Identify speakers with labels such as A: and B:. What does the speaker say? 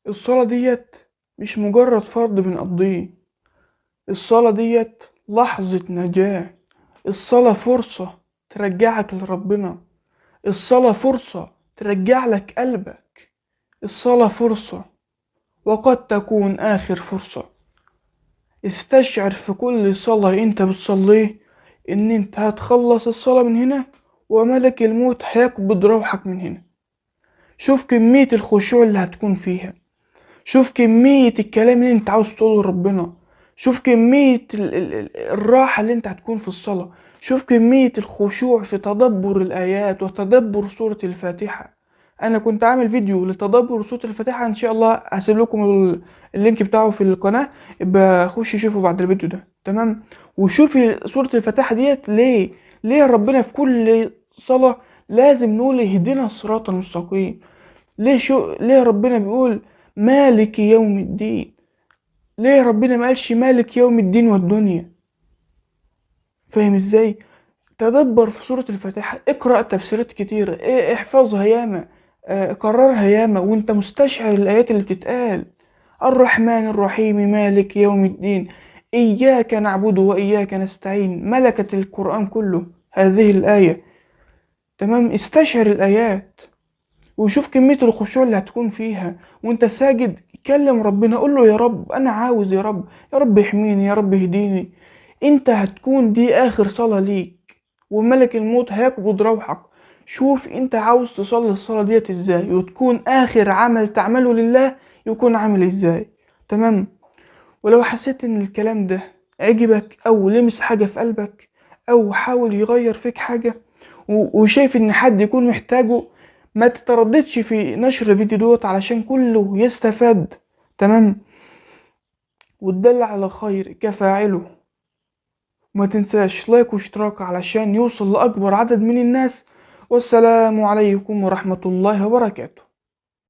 A: الصلاة ديت مش مجرد فرض بنقضيه. الصلاة ديت لحظة نجاة. الصلاة فرصة ترجعك لربنا. الصلاة فرصة ترجع لك قلبك. الصلاة فرصة، وقد تكون آخر فرصة. استشعر في كل صلاة انت بتصليه ان انت هتخلص الصلاة من هنا وملك الموت هيقبض روحك من هنا. شوف كمية الخشوع اللي هتكون فيها. شوف كمية الكلام اللي انت عاوز تقوله لربنا. شوف كمية الراحة اللي انت هتكون في الصلاة. شوف كمية الخشوع في تدبر الآيات وتدبر سورة الفاتحة. أنا كنت عامل فيديو لتدبر سورة الفاتحة، إن شاء الله هسيب لكم اللينك بتاعه في القناة، يبقى خش شوفوا بعد الفيديو ده. تمام. وشوفي سورة الفاتحة ديت ليه ربنا في كل صلاة لازم نقول اهدنا الصراط المستقيم. ليه ربنا بيقول مالك يوم الدين؟ ليه ربنا ما قالش مالك يوم الدين والدنيا؟ فاهم ازاي؟ تدبر في سورة الفاتحة، اقرأ تفسيرات كتير، احفظها ياما، كررها ياما وانت مستشعر الآيات اللي بتتقال. الرحمن الرحيم مالك يوم الدين إياك نعبد وإياك نستعين، ملكت القرآن كله هذه الآية. تمام. استشعر الآيات وشوف كمية الخشوع اللي هتكون فيها وانت ساجد. كلم ربنا، قول له يا رب انا عاوز، يا رب يا رب احميني، يا رب اهديني. انت هتكون دي اخر صلاة ليك وملك الموت هيقبض روحك. شوف انت عاوز تصلي الصلاة ديت ازاي وتكون اخر عمل تعمله لله يكون عامل ازاي. تمام. ولو حسيت ان الكلام ده عجبك او لمس حاجة في قلبك او حاول يغير فيك حاجة وشايف ان حد يكون محتاجه، ما تترددش في نشر الفيديو دوت علشان كله يستفاد. تمام. وتدل على الخير كفاعله. وما تنساش لايك واشتراك علشان يوصل لأكبر عدد من الناس. والسلام عليكم ورحمة الله وبركاته.